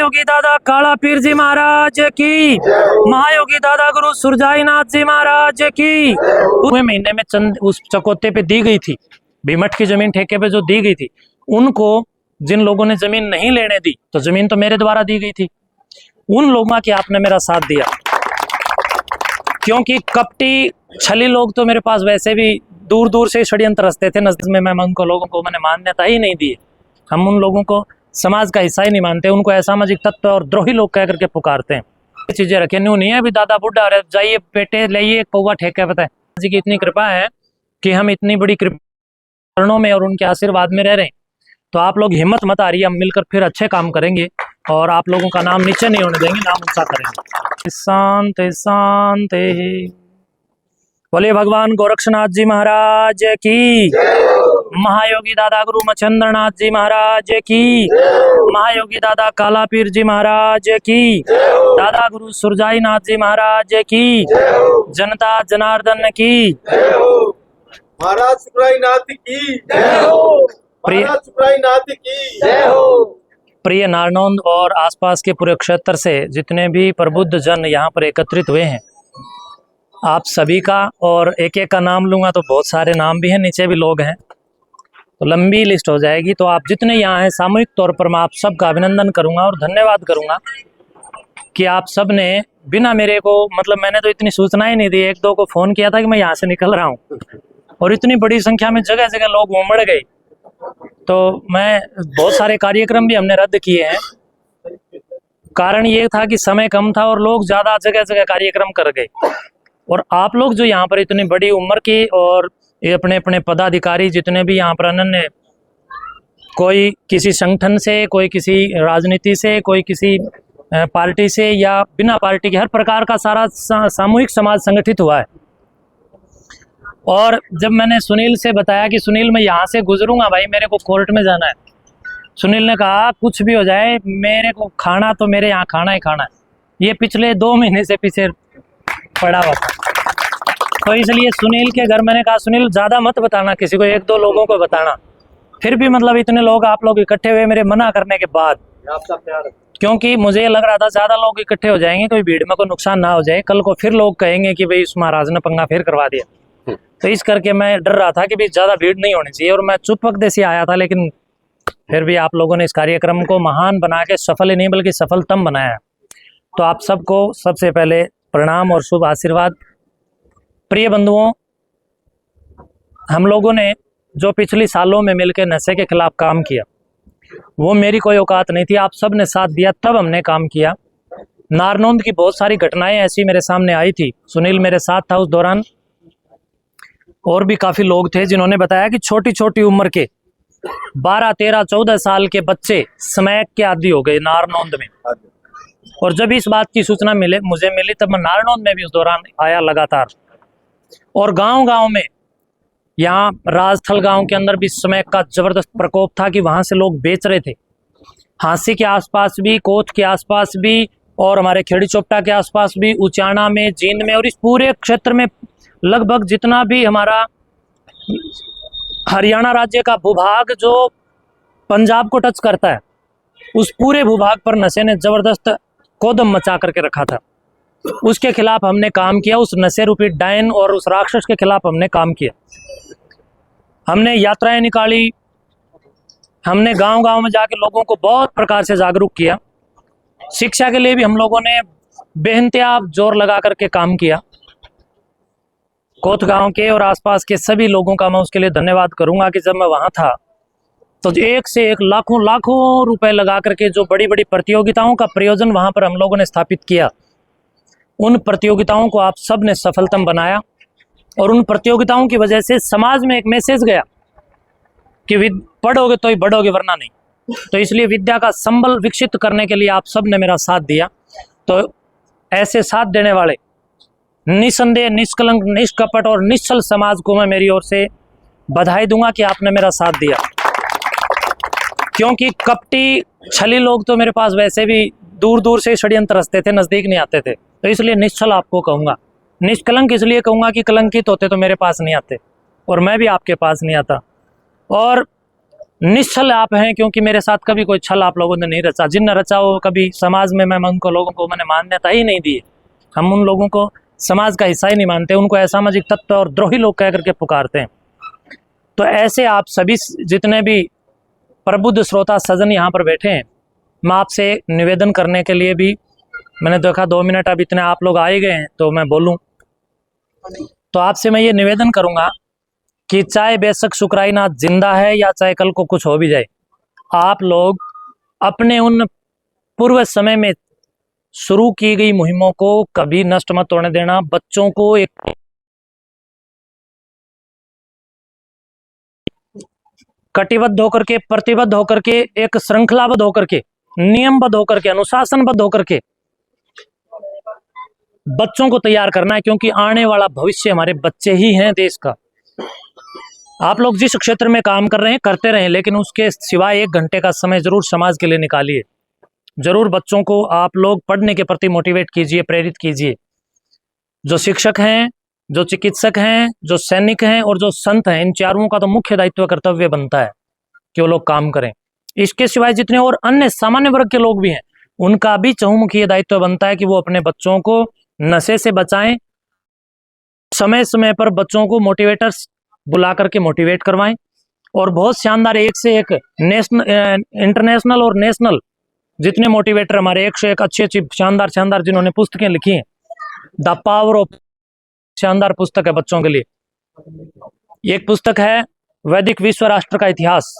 महायोगी दादा काला पीर जी महाराज की, महायोगी दादा गुरु सुरजाई नाथ जी महाराज की। पूरे महीने में चंद उस चकोते पे दी गई थी, भीमठ की जमीन ठेके पे जो दी गई थी, उनको जिन लोगों ने जमीन नहीं लेने दी, तो जमीन तो मेरे द्वारा दी गई थी, उन लोगों की आपने मेरा साथ दिया। क्योंकि कपटी छली लोग तो मेरे पास वैसे भी दूर दूर से षड्यंत्र रचते थे, नजर में मैं उनको लोगों को मैंने मान्यता ही नहीं दी। हम उन लोगों को समाज का हिस्सा ही नहीं मानते, उनको असामाजिक तत्व और द्रोही लोग कह करके पुकारते हैं। ये चीजें रखे नहीं है, अभी दादा बुढ़ा रहे जाइए बेटे लाइए एक पौवा ठेका पता है जी की इतनी कृपा है कि हम इतनी बड़ी कृपा में और उनके आशीर्वाद में रह रहे हैं। तो आप लोग हिम्मत मत आ रही है, हम मिलकर फिर अच्छे काम करेंगे और आप लोगों का नाम नीचे नहीं होने देंगे, नाम ऊंचा करेंगे। शांति शांति। बोले भगवान गोरक्षनाथ जी महाराज की, महायोगी दादा गुरु मच्छिंद्रनाथ जी महाराज की, महायोगी दादा काला पीर जी महाराज की, दादा गुरु सुरजाई नाथ जी महाराज की, जनता जनार्दन की, महाराज सुरजाई नाथ की जय हो, महाराज सुरजाई नाथ की जय हो। प्रिय नारनौंद और आसपास के पूरे क्षेत्र से जितने भी प्रबुद्ध जन यहाँ पर एकत्रित हुए हैं, आप सभी का, और एक एक का नाम लूंगा तो बहुत सारे नाम भी हैं, नीचे भी लोग हैं तो लंबी लिस्ट हो जाएगी। तो आप जितने यहाँ हैं सामूहिक तौर पर मैं आप सबका अभिनंदन करूंगा और धन्यवाद करूंगा कि आप सब ने बिना मेरे को, मतलब मैंने तो इतनी सूचनाएं नहीं दी, एक दो को फोन किया था कि मैं यहाँ से निकल रहा हूँ और इतनी बड़ी संख्या में जगह जगह लोग उमड़ गए। तो मैं बहुत सारे कार्यक्रम भी हमने रद्द किए हैं, कारण ये था कि समय कम था और लोग ज्यादा जगह जगह कार्यक्रम कर गए। और आप लोग जो यहाँ पर इतनी बड़ी उम्र के और ये अपने अपने पदाधिकारी जितने भी यहाँ पर अनन्य, कोई किसी संगठन से, कोई किसी राजनीति से, कोई किसी पार्टी से या बिना पार्टी के, हर प्रकार का सारा सामूहिक समाज संगठित हुआ है। और जब मैंने सुनील से बताया कि सुनील मैं यहाँ से गुजरूंगा भाई, मेरे को कोर्ट में जाना है, सुनील ने कहा कुछ भी हो जाए मेरे को खाना तो मेरे यहाँ खाना ही खाना है। ये पिछले 2 महीने से पीछे पड़ा हुआ था, तो इसलिए सुनील के घर मैंने कहा सुनील ज्यादा मत बताना किसी को, 1-2 लोगों को बताना। फिर भी मतलब इतने लोग आप लोग इकट्ठे हुए मेरे मना करने के बाद, क्योंकि मुझे लग रहा था ज्यादा लोग इकट्ठे हो जाएंगे कोई भीड़ में कोई नुकसान ना हो जाए, कल को फिर लोग कहेंगे कि भाई इस महाराज ने पंगा फिर करवा दिया। तो इस करके मैं डर रहा था कि भाई ज्यादा भीड़ नहीं होनी चाहिए और मैं चुप देसी आया था। लेकिन फिर भी आप लोगों ने इस कार्यक्रम को महान बना के सफल ही नहीं बल्कि सफलतम बनाया। तो आप सबको सबसे पहले प्रणाम और शुभ आशीर्वाद। प्रिय बंधुओं, हम लोगों ने जो पिछले सालों में मिलकर नशे के खिलाफ काम किया, वो मेरी कोई औकात नहीं थी, आप सब ने साथ दिया तब हमने काम किया। नारनौंद की बहुत सारी घटनाएं ऐसी मेरे सामने आई थी, सुनील मेरे साथ था उस दौरान, और भी काफी लोग थे जिन्होंने बताया कि छोटी छोटी उम्र के 12, 13, 14 साल के बच्चे स्मैक के आदी हो गए नारनौंद में। और जब इस बात की सूचना मुझे मिली तब मैं नारनौंद में भी उस दौरान आया लगातार, और गांव गांव में, यहाँ राजथल गांव के अंदर भी स्मैक का जबरदस्त प्रकोप था कि वहां से लोग बेच रहे थे। हांसी के आसपास भी, कोट के आसपास भी, और हमारे खेड़ी चोपटा के आसपास भी, उचाना में, जींद में, और इस पूरे क्षेत्र में लगभग जितना भी हमारा हरियाणा राज्य का भूभाग जो पंजाब को टच करता है, उस पूरे भूभाग पर नशे ने जबरदस्त कौदम मचा करके रखा था। उसके खिलाफ हमने काम किया, उस नशे रूपी डायन और उस राक्षस के खिलाफ हमने काम किया। हमने यात्राएं निकाली, हमने गांव गांव में जाके लोगों को बहुत प्रकार से जागरूक किया। शिक्षा के लिए भी हम लोगों ने बेइंतहा जोर लगा करके काम किया। कोत गांव के और आसपास के सभी लोगों का मैं उसके लिए धन्यवाद करूंगा कि जब मैं वहां था तो एक से एक लाखों लाखों रुपए लगा करके जो बड़ी बड़ी प्रतियोगिताओं का प्रयोजन वहां पर हम लोगों ने स्थापित किया, उन प्रतियोगिताओं को आप सब ने सफलतम बनाया। और उन प्रतियोगिताओं की वजह से समाज में एक मैसेज गया कि पढ़ोगे तो ही बढ़ोगे वरना नहीं। तो इसलिए विद्या का संबल विकसित करने के लिए आप सब ने मेरा साथ दिया। तो ऐसे साथ देने वाले निसंदेह, निष्कलंक, निष्कपट और निश्चल समाज को मैं मेरी ओर से बधाई दूंगा कि आपने मेरा साथ दिया। क्योंकि कपटी छली लोग तो मेरे पास वैसे भी दूर दूर से षड्यंत्र रचते थे, नजदीक नहीं आते थे। तो इसलिए निश्चल आपको कहूंगा, निष्कलंक इसलिए कहूंगा कि कलंकित होते तो मेरे पास नहीं आते और मैं भी आपके पास नहीं आता। और निश्चल आप हैं, क्योंकि मेरे साथ कभी कोई छल आप लोगों ने नहीं रचा। जिन रचा हो कभी समाज में, मैं उनको लोगों को मैंने मान्यता ही नहीं दी। हम उन लोगों को समाज का हिस्सा ही नहीं मानते, उनको असामाजिक तत्व और द्रोही लोग कह करके पुकारते हैं। तो ऐसे आप सभी जितने भी प्रबुद्ध श्रोता सजन यहाँ पर बैठे हैं, मैं आपसे निवेदन करने के लिए भी मैंने देखा 2 मिनट अब इतने आप लोग आए गए हैं तो मैं बोलूं। तो आपसे मैं ये निवेदन करूंगा कि चाहे बेशक शुक्राई नाथ जिंदा है या चाहे कल को कुछ हो भी जाए, आप लोग अपने उन पूर्व समय में शुरू की गई मुहिमों को कभी नष्ट मत होने देना। बच्चों को एक कटिबद्ध होकर के, प्रतिबद्ध होकर के, एक श्रृंखलाबद्ध होकर के, नियमबद्ध होकर के, अनुशासनबद्ध होकर के बच्चों को तैयार करना है, क्योंकि आने वाला भविष्य हमारे बच्चे ही हैं देश का। आप लोग जिस क्षेत्र में काम कर रहे हैं करते रहें, लेकिन उसके सिवाय 1 घंटे का समय जरूर समाज के लिए निकालिए। जरूर बच्चों को आप लोग पढ़ने के प्रति मोटिवेट कीजिए, प्रेरित कीजिए। जो शिक्षक हैं, जो चिकित्सक हैं, जो सैनिक हैं और जो संत हैं, इन चारों का तो मुख्य दायित्व कर्तव्य बनता है कि वो लोग काम करें। इसके सिवाय जितने और अन्य सामान्य वर्ग के लोग भी हैं, उनका भी चहुमुखी दायित्व बनता है कि वो अपने बच्चों को नशे से बचाएं, समय समय पर बच्चों को मोटिवेटर्स बुला करके मोटिवेट करवाएं, और बहुत शानदार एक से एक नेशनल, इंटरनेशनल और नेशनल जितने मोटिवेटर हमारे, 1 से 1 अच्छी अच्छी शानदार शानदार जिन्होंने पुस्तकें लिखी हैं। द पावर ऑफ, शानदार पुस्तक है बच्चों के लिए। एक पुस्तक है वैदिक विश्व राष्ट्र का इतिहास,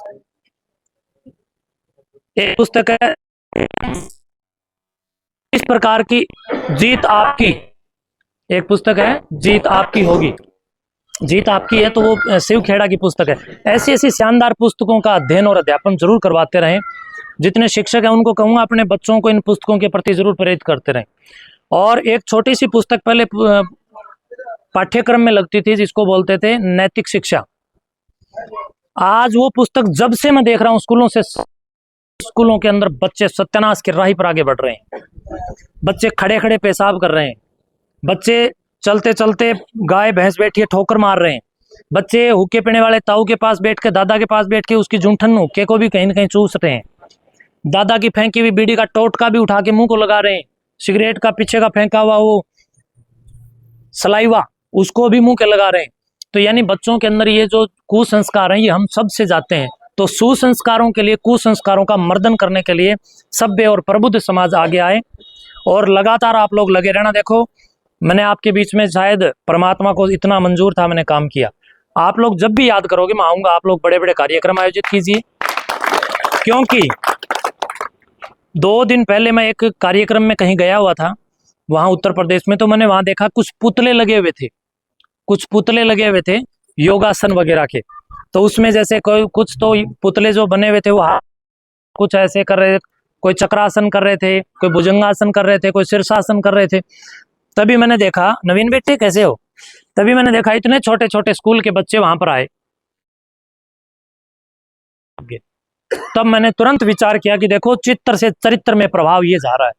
एक पुस्तक है इस प्रकार की जीत आपकी, एक पुस्तक है जीत आपकी होगी, जीत आपकी है तो वो शिव खेड़ा की पुस्तक है। ऐसी ऐसी शानदार पुस्तकों का अध्ययन और अध्यापन जरूर करवाते रहें। जितने शिक्षक हैं उनको कहूंगा अपने बच्चों को इन पुस्तकों के प्रति जरूर प्रेरित करते रहें। और एक छोटी सी पुस्तक पहले पाठ्यक्रम में लगती थी जिसको बोलते थे नैतिक शिक्षा। आज वो पुस्तक जब से मैं देख रहा हूँ स्कूलों के अंदर बच्चे सत्यानाश की राह पर आगे बढ़ रहे हैं। बच्चे खड़े खड़े पेशाब कर रहे हैं, बच्चे चलते चलते गाय भैंस बैठी है ठोकर मार रहे हैं, बच्चे हुक्के पीने वाले ताऊ के पास बैठ के, दादा के पास बैठ के उसकी जूठन हुक्के को भी कहीं न कहीं चूस रहे हैं, दादा की फेंकी हुई बीड़ी का टोटका भी उठा के मुंह को लगा रहे हैं, सिगरेट का पीछे का फेंका हुआ वो सलाइवा उसको भी मुंह के लगा रहे हैं। तो यानी बच्चों के अंदर ये जो कुसंस्कार हैं ये हम सब से जाते हैं। तो सुसंस्कारों के लिए, कुसंस्कारों का मर्दन करने के लिए सभ्य और प्रबुद्ध समाज आगे आए और लगातार आप लोग लगे रहना। देखो मैंने आपके बीच में, शायद परमात्मा को इतना मंजूर था, मैंने काम किया। आप लोग जब भी याद करोगे मैं आऊंगा, आप लोग बड़े बड़े कार्यक्रम आयोजित कीजिए। क्योंकि 2 दिन पहले मैं एक कार्यक्रम में कहीं गया हुआ था वहां उत्तर प्रदेश में, तो मैंने वहां देखा कुछ पुतले लगे हुए थे, कुछ पुतले लगे हुए थे योगासन वगैरह के। तो उसमें जैसे कोई कुछ तो पुतले जो बने हुए थे वो कुछ ऐसे कर रहे थे, कोई चक्रासन कर रहे थे, कोई भुजंगासन कर रहे थे, कोई शीर्षासन कर रहे थे। तभी मैंने देखा, नवीन बेटे कैसे हो, तभी मैंने देखा इतने छोटे छोटे स्कूल के बच्चे वहां पर आए। तब मैंने तुरंत विचार किया कि देखो चित्र से चरित्र में प्रभाव ये जा रहा है।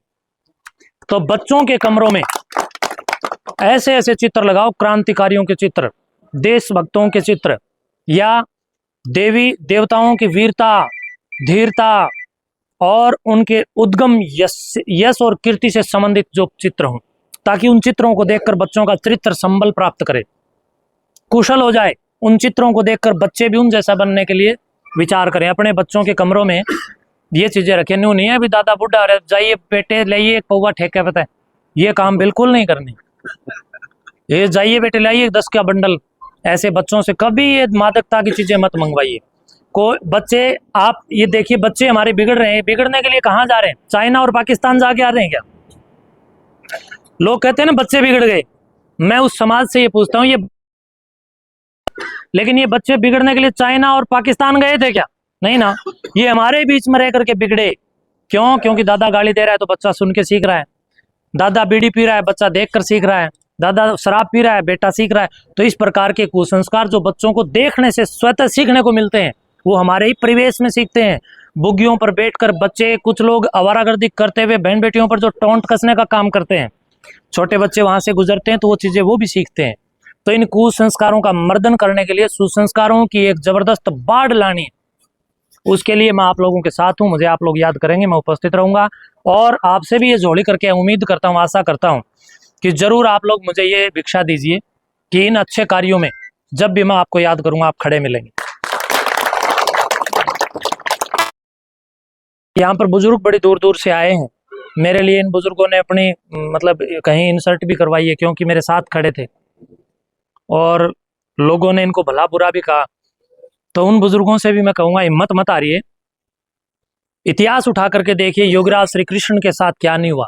तो बच्चों के कमरों में ऐसे ऐसे चित्र लगाओ, क्रांतिकारियों के चित्र, देशभक्तों के चित्र, या देवी देवताओं की वीरता, धीरता और उनके उद्गम यश और कीर्ति से संबंधित जो चित्र हों, ताकि उन चित्रों को देखकर बच्चों का चरित्र संबल प्राप्त करे, कुशल हो जाए। उन चित्रों को देखकर बच्चे भी उन जैसा बनने के लिए विचार करें। अपने बच्चों के कमरों में ये चीजें रखें। न्यू नहीं है अभी दादा बुढ़ा रहे जाइए बेटे लाइए पौवा ठेका पता है, ये काम बिल्कुल नहीं करनी। ये जाइए बेटे लाइए 10 का बंडल, ऐसे बच्चों से कभी ये मादकता की चीजें मत मंगवाइए। को बच्चे, आप ये देखिए बच्चे हमारे बिगड़ रहे हैं, बिगड़ने के लिए कहाँ जा रहे हैं? चाइना और पाकिस्तान जाके आ रहे हैं क्या? लोग कहते हैं ना बच्चे बिगड़ गए। मैं उस समाज से ये पूछता हूँ, ये लेकिन ये बच्चे बिगड़ने के लिए चाइना और पाकिस्तान गए थे क्या? नहीं ना, ये हमारे बीच में रह करके बिगड़े। क्यों? क्योंकि दादा गाली दे रहा है तो बच्चा सुन के सीख रहा है, दादा बीड़ी पी रहा है बच्चा देख कर सीख रहा है, दादा शराब पी रहा है बेटा सीख रहा है। तो इस प्रकार के कुसंस्कार जो बच्चों को देखने से स्वतः सीखने को मिलते हैं, वो हमारे ही परिवेश में सीखते हैं। बुग्गियों पर बैठकर बच्चे, कुछ लोग आवारागर्दी करते हुए बहन बेटियों पर जो टोंट कसने का काम करते हैं, छोटे बच्चे वहां से गुजरते हैं तो वो चीजें वो भी सीखते हैं। तो इन कुसंस्कारों का मर्दन करने के लिए सुसंस्कारों की एक जबरदस्त बाढ़ लानी उसके लिए मैं आप लोगों के साथ हूँ, मुझे आप लोग याद करेंगे, मैं उपस्थित रहूंगा। और आपसे भी ये झोली करके उम्मीद करता हूँ, आशा करता हूँ कि जरूर आप लोग मुझे ये भिक्षा दीजिए कि इन अच्छे कार्यों में जब भी मैं आपको याद करूंगा आप खड़े मिलेंगे। यहाँ पर बुजुर्ग बड़ी दूर दूर से आए हैं, मेरे लिए इन बुजुर्गों ने अपनी मतलब कहीं इंसल्ट भी करवाई है, क्योंकि मेरे साथ खड़े थे और लोगों ने इनको भला बुरा भी कहा। तो उन बुजुर्गों से भी मैं कहूँगा, हिम्मत मत हारिए, इतिहास उठा करके देखिए योगीराज श्री कृष्ण के साथ क्या नहीं हुआ,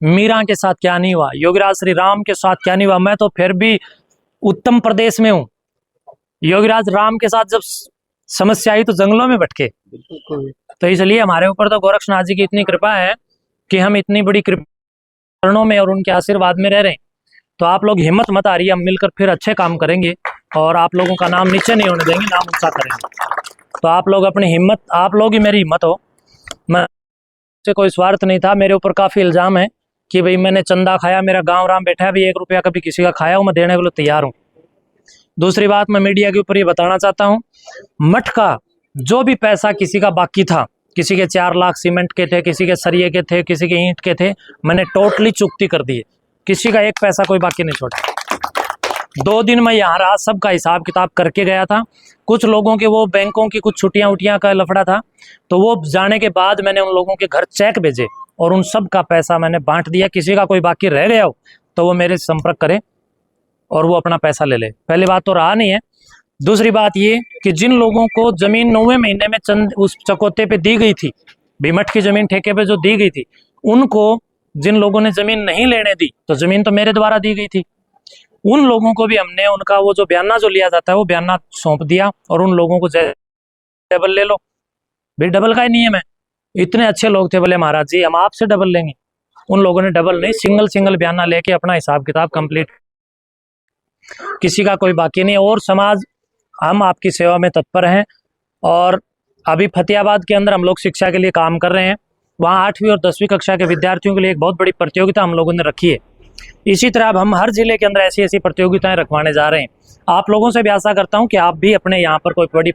मीरा के साथ क्या नहीं हुआ, योगीराज श्री राम के साथ क्या नहीं हुआ। मैं तो फिर भी उत्तम प्रदेश में हूँ, योगीराज राम के साथ जब समस्या आई तो जंगलों में भटके। तो इसलिए हमारे ऊपर तो गोरक्षनाथ जी की इतनी कृपा है कि हम इतनी बड़ी कृपा में और उनके आशीर्वाद में रह रहे हैं। तो आप लोग हिम्मत मत हारिए, हम मिलकर फिर अच्छे काम करेंगे और आप लोगों का नाम नीचे नहीं होने देंगे, नाम ऊंचा करेंगे। तो आप लोग अपनी हिम्मत, आप लोग ही मेरी हिम्मत हो। मैं से कोई स्वार्थ नहीं था, मेरे ऊपर काफ़ी इल्ज़ाम है कि भाई मैंने चंदा खाया, मेरा गांव राम बैठा है, अभी 1 रुपया कभी किसी का खाया हूँ, मैं देने के लिए तैयार हूँ। दूसरी बात, मैं मीडिया के ऊपर ये बताना चाहता हूँ, मठ का जो भी पैसा किसी का बाकी था, किसी के 4 लाख सीमेंट के थे, किसी के सरिये के थे, किसी के ईंट के थे, मैंने टोटली चुकती कर दिए, किसी का 1 पैसा कोई बाकी नहीं छोड़ा। 2 दिन मैं यहाँ रहा, सबका हिसाब किताब करके गया था। कुछ लोगों के वो बैंकों की कुछ छुट्टियाँ उटियाँ का लफड़ा था, तो वो जाने के बाद मैंने उन लोगों के घर चेक भेजे और उन सब का पैसा मैंने बांट दिया। किसी का कोई बाकी रह गया हो तो वो मेरे से संपर्क करे और वो अपना पैसा ले ले। पहली बात तो रहा नहीं है। दूसरी बात ये कि जिन लोगों को जमीन 9वें महीने में चंद उस चकोते पे दी गई थी, भीमठ की जमीन ठेके पे जो दी गई थी, उनको जिन लोगों ने जमीन नहीं लेने दी, तो जमीन तो मेरे द्वारा दी गई थी, उन लोगों को भी हमने उनका वो जो बयाना जो लिया जाता है वो बयाना सौंप दिया और उन लोगों को डबल ले लो। भाई डबल का ही नियम है, इतने अच्छे लोग थे, बोले महाराज जी हम आपसे डबल लेंगे। उन लोगों ने डबल नहीं, सिंगल बयाना लेके अपना हिसाब किताब कंप्लीट, किसी का कोई बाकी नहीं। और समाज, हम आपकी सेवा में तत्पर हैं। और अभी फतेहाबाद के अंदर हम लोग शिक्षा के लिए काम कर रहे हैं, वहाँ 8वीं और 10वीं कक्षा के विद्यार्थियों के लिए एक बहुत बड़ी प्रतियोगिता हम लोगों ने रखी है। इसी तरह अब हम हर जिले के अंदर ऐसी ऐसी प्रतियोगिताएं रखवाने जा रहे हैं। आप लोगों से भी आशा करता हूं कि आप भी अपने यहाँ पर कोई बड़ी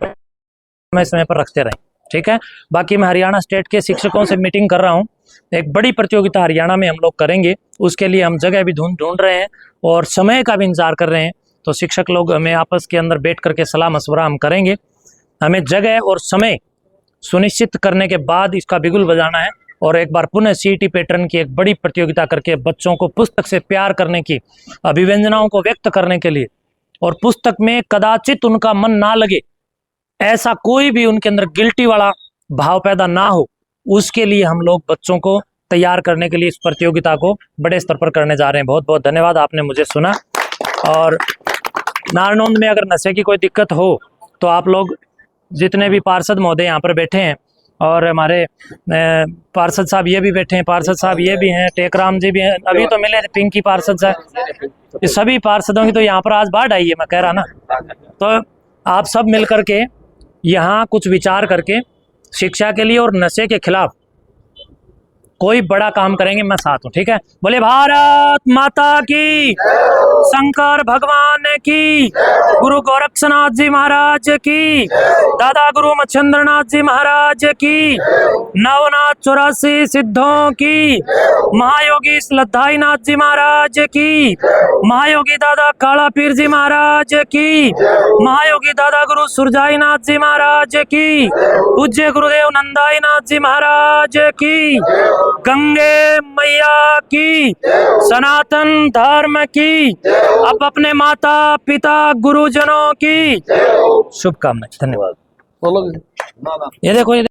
समय पर रखते रहें, ठीक है। बाकी मैं हरियाणा स्टेट के शिक्षकों से मीटिंग कर रहा हूँ, एक बड़ी प्रतियोगिता हरियाणा में हम लोग करेंगे, उसके लिए हम जगह भी ढूंढ रहे हैं और समय का भी इंतजार कर रहे हैं। तो शिक्षक लोग हमें आपस के अंदर बैठ करके सलाह मशवरा हम करेंगे, हमें जगह और समय सुनिश्चित करने के बाद इसका बिगुल बजाना है और एक बार पुनः सीईटी पैटर्न की एक बड़ी प्रतियोगिता करके बच्चों को पुस्तक से प्यार करने की, अभिव्यंजनाओं को व्यक्त करने के लिए, और पुस्तक में कदाचित उनका मन ना लगे, ऐसा कोई भी उनके अंदर गिल्टी वाला भाव पैदा ना हो, उसके लिए हम लोग बच्चों को तैयार करने के लिए इस प्रतियोगिता को बड़े स्तर पर करने जा रहे हैं। बहुत बहुत धन्यवाद, आपने मुझे सुना। और नारनौंद में अगर नशे की कोई दिक्कत हो तो आप लोग जितने भी पार्षद महोदय यहाँ पर बैठे हैं और हमारे पार्षद साहब ये भी बैठे हैं, पार्षद साहब ये भी हैं, टेकराम जी भी हैं, अभी तो मिले पिंकी पार्षद साहब, ये सभी पार्षदों की तो यहाँ पर आज बाढ़ आई है, मैं कह रहा ना। तो आप सब मिल करके यहाँ कुछ विचार करके शिक्षा के लिए और नशे के खिलाफ कोई बड़ा काम करेंगे, मैं साथ हूँ, ठीक है। बोले भारत माता की, शंकर भगवान की, गुरु गोरक्षनाथ जी महाराज की, दादा गुरु मच्छिंद्रनाथ जी महाराज की, नवनाथ 84 सिद्धों की, महायोगी श्रद्धाई नाथ जी महाराज की, महायोगी दादा काला पीर जी महाराज की, महायोगी दादा गुरु सुरजाई नाथ जी महाराज की, पूज्य गुरुदेव नंदाई नाथ जी महाराज की, गंगे मैया की, सनातन धर्म की, अब अपने माता पिता गुरुजनों की शुभकामनाएं। धन्यवाद। ये देखो, ये